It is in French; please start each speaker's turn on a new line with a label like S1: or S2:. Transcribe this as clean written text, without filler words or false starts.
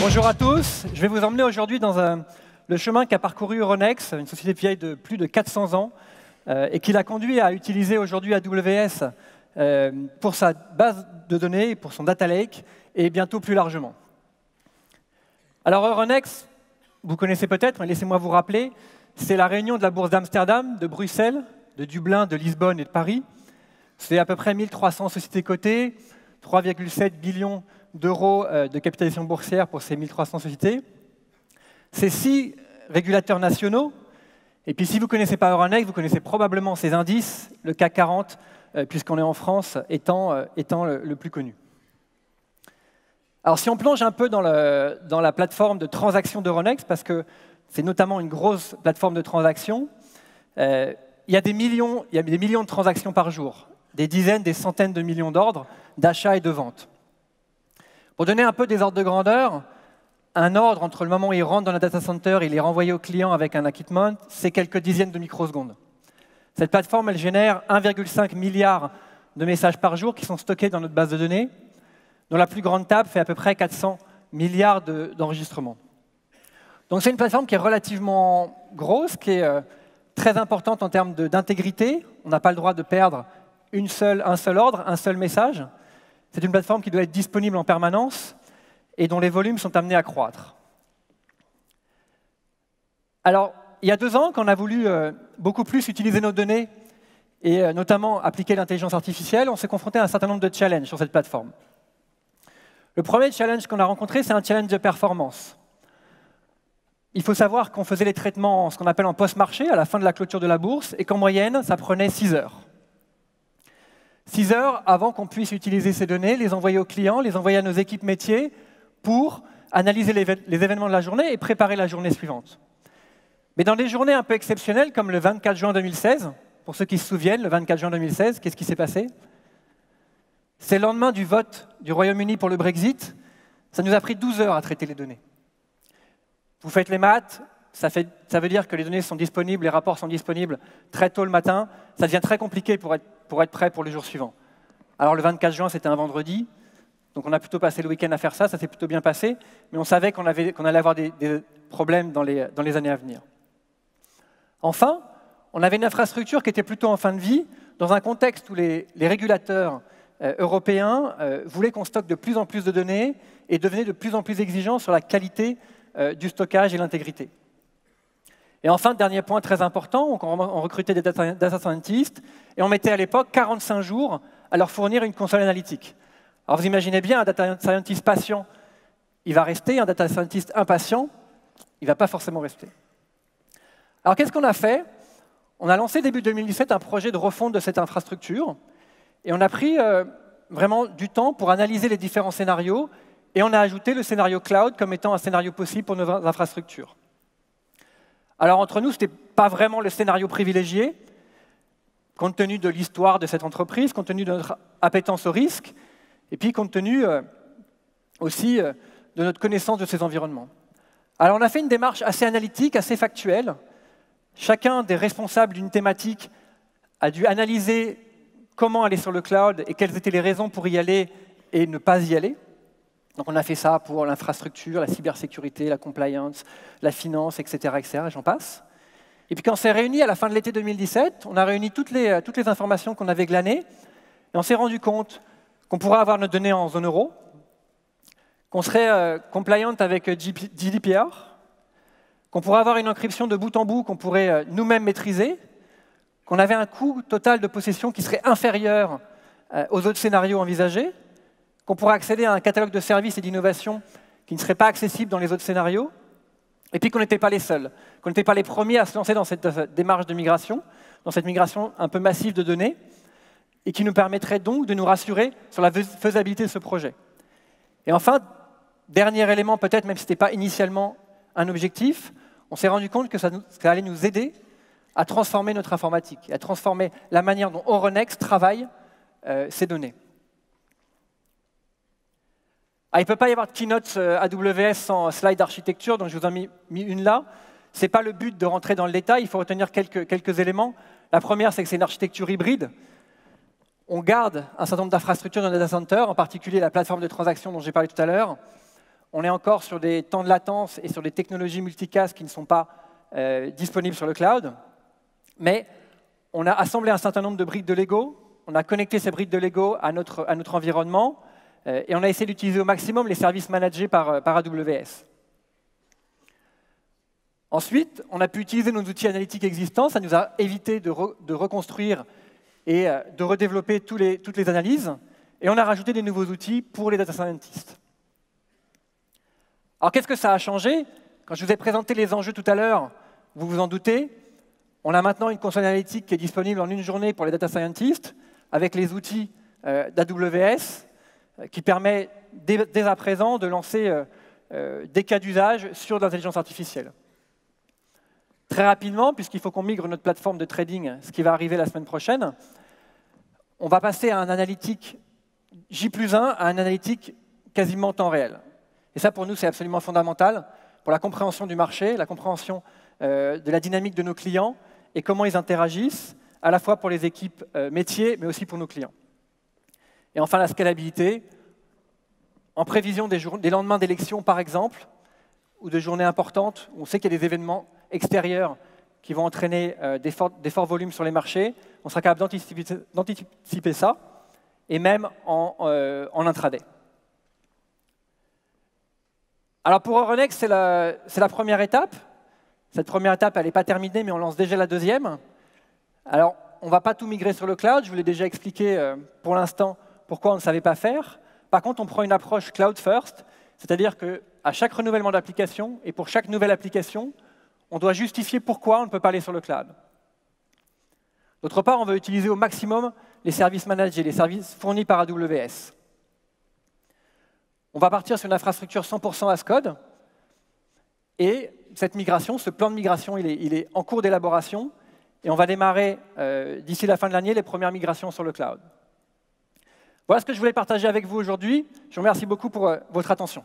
S1: Bonjour à tous, je vais vous emmener aujourd'hui dans le chemin qu'a parcouru Euronext, une société vieille de plus de 400 ans, et qui l'a conduit à utiliser aujourd'hui AWS pour sa base de données, pour son data lake, et bientôt plus largement. Alors Euronext, vous connaissez peut-être, mais laissez-moi vous rappeler, c'est la réunion de la bourse d'Amsterdam, de Bruxelles, de Dublin, de Lisbonne et de Paris. C'est à peu près 1300 sociétés cotées, 3,7 billions d'euros de capitalisation boursière pour ces 1300 sociétés. C'est 6 régulateurs nationaux. Et puis si vous ne connaissez pas Euronext, vous connaissez probablement ces indices, le CAC 40, puisqu'on est en France, étant le plus connu. Alors si on plonge un peu dans la plateforme de transaction d'Euronext, parce que c'est notamment une grosse plateforme de transaction, il y a des millions de transactions par jour, des dizaines, des centaines de millions d'ordres d'achat et de vente. Pour donner un peu des ordres de grandeur, un ordre entre le moment où il rentre dans le data center et il est renvoyé au client avec un acquittement, c'est quelques dizaines de microsecondes. Cette plateforme, elle génère 1,5 milliard de messages par jour qui sont stockés dans notre base de données, dont la plus grande table fait à peu près 400 milliards d'enregistrements. Donc c'est une plateforme qui est relativement grosse, qui est très importante en termes d'intégrité. On n'a pas le droit de perdre un seul ordre, un seul message. C'est une plateforme qui doit être disponible en permanence et dont les volumes sont amenés à croître. Alors, il y a 2 ans, quand on a voulu beaucoup plus utiliser nos données et notamment appliquer l'intelligence artificielle, on s'est confronté à un certain nombre de challenges sur cette plateforme. Le premier challenge qu'on a rencontré, c'est un challenge de performance. Il faut savoir qu'on faisait les traitements, ce qu'on appelle en post-marché, à la fin de la clôture de la bourse, et qu'en moyenne, ça prenait 6 heures. 6 heures avant qu'on puisse utiliser ces données, les envoyer aux clients, les envoyer à nos équipes métiers pour analyser les événements de la journée et préparer la journée suivante. Mais dans des journées un peu exceptionnelles, comme le 24 juin 2016, pour ceux qui se souviennent, le 24 juin 2016, qu'est-ce qui s'est passé? C'est le lendemain du vote du Royaume-Uni pour le Brexit. Ça nous a pris 12 heures à traiter les données. Vous faites les maths, ça veut dire que les données sont disponibles, les rapports sont disponibles très tôt le matin. Ça devient très compliqué pour être prêt pour le jour suivant. Alors le 24 juin, c'était un vendredi, donc on a plutôt passé le week-end à faire ça, ça s'est plutôt bien passé, mais on savait qu'on allait avoir des problèmes dans les années à venir. Enfin, on avait une infrastructure qui était plutôt en fin de vie, dans un contexte où les régulateurs européens voulaient qu'on stocke de plus en plus de données et devenaient de plus en plus exigeants sur la qualité du stockage et l'intégrité. Et enfin, dernier point très important, on recrutait des data scientists et on mettait à l'époque 45 jours à leur fournir une console analytique. Alors vous imaginez bien, un data scientist patient, il va rester, un data scientist impatient, il ne va pas forcément rester. Alors qu'est-ce qu'on a fait? On a lancé début 2017 un projet de refonte de cette infrastructure et on a pris vraiment du temps pour analyser les différents scénarios et on a ajouté le scénario cloud comme étant un scénario possible pour nos infrastructures. Alors entre nous, ce n'était pas vraiment le scénario privilégié, compte tenu de l'histoire de cette entreprise, compte tenu de notre appétence au risque, et puis compte tenu aussi de notre connaissance de ces environnements. Alors on a fait une démarche assez analytique, assez factuelle. Chacun des responsables d'une thématique a dû analyser comment aller sur le cloud et quelles étaient les raisons pour y aller et ne pas y aller. Donc on a fait ça pour l'infrastructure, la cybersécurité, la compliance, la finance, etc., etc., et j'en passe. Et puis quand on s'est réunis à la fin de l'été 2017, on a réuni toutes les informations qu'on avait glanées, et on s'est rendu compte qu'on pourrait avoir nos données en zone euro, qu'on serait compliant avec GDPR, qu'on pourrait avoir une encryption de bout en bout qu'on pourrait nous-mêmes maîtriser, qu'on avait un coût total de possession qui serait inférieur aux autres scénarios envisagés, qu'on pourrait accéder à un catalogue de services et d'innovations qui ne seraient pas accessibles dans les autres scénarios, et puis qu'on n'était pas les seuls, qu'on n'était pas les premiers à se lancer dans cette démarche de migration, dans cette migration un peu massive de données, et qui nous permettrait donc de nous rassurer sur la faisabilité de ce projet. Et enfin, dernier élément peut-être, même si ce n'était pas initialement un objectif, on s'est rendu compte que ça allait nous aider à transformer notre informatique, à transformer la manière dont Euronext travaille ces données. Il ne peut pas y avoir de keynote AWS sans slide d'architecture, donc je vous en ai mis une là. Ce n'est pas le but de rentrer dans le détail, il faut retenir quelques éléments. La première, c'est que c'est une architecture hybride. On garde un certain nombre d'infrastructures dans le data center, en particulier la plateforme de transaction dont j'ai parlé tout à l'heure. On est encore sur des temps de latence et sur des technologies multicast qui ne sont pas disponibles sur le cloud. Mais on a assemblé un certain nombre de briques de Lego, on a connecté ces briques de Lego à notre environnement, et on a essayé d'utiliser au maximum les services managés par AWS. Ensuite, on a pu utiliser nos outils analytiques existants, ça nous a évité de reconstruire et de redévelopper toutes les analyses, et on a rajouté des nouveaux outils pour les data scientists. Alors qu'est-ce que ça a changé? Quand je vous ai présenté les enjeux tout à l'heure, vous vous en doutez, on a maintenant une console analytique qui est disponible en une journée pour les data scientists, avec les outils d'AWS, qui permet dès à présent de lancer des cas d'usage sur de l'intelligence artificielle. Très rapidement, puisqu'il faut qu'on migre notre plateforme de trading, ce qui va arriver la semaine prochaine, on va passer à un analytique J+1 à un analytique quasiment temps réel. Et ça, pour nous, c'est absolument fondamental pour la compréhension du marché, la compréhension de la dynamique de nos clients et comment ils interagissent, à la fois pour les équipes métiers, mais aussi pour nos clients. Et enfin, la scalabilité. En prévision des lendemains d'élections, par exemple, ou de journées importantes, où on sait qu'il y a des événements extérieurs qui vont entraîner des forts volumes sur les marchés, on sera capable d'anticiper ça, et même en intraday. Alors pour Euronext, c'est la première étape. Cette première étape, elle n'est pas terminée, mais on lance déjà la deuxième. Alors, on ne va pas tout migrer sur le cloud. Je vous l'ai déjà expliqué pour l'instant pourquoi on ne savait pas faire. Par contre, on prend une approche cloud first, c'est-à-dire qu'à chaque renouvellement d'application et pour chaque nouvelle application, on doit justifier pourquoi on ne peut pas aller sur le cloud. D'autre part, on veut utiliser au maximum les services managés, les services fournis par AWS. On va partir sur une infrastructure 100% as code, et cette migration, ce plan de migration, il est en cours d'élaboration, et on va démarrer d'ici la fin de l'année les premières migrations sur le cloud. Voilà ce que je voulais partager avec vous aujourd'hui. Je vous remercie beaucoup pour votre attention.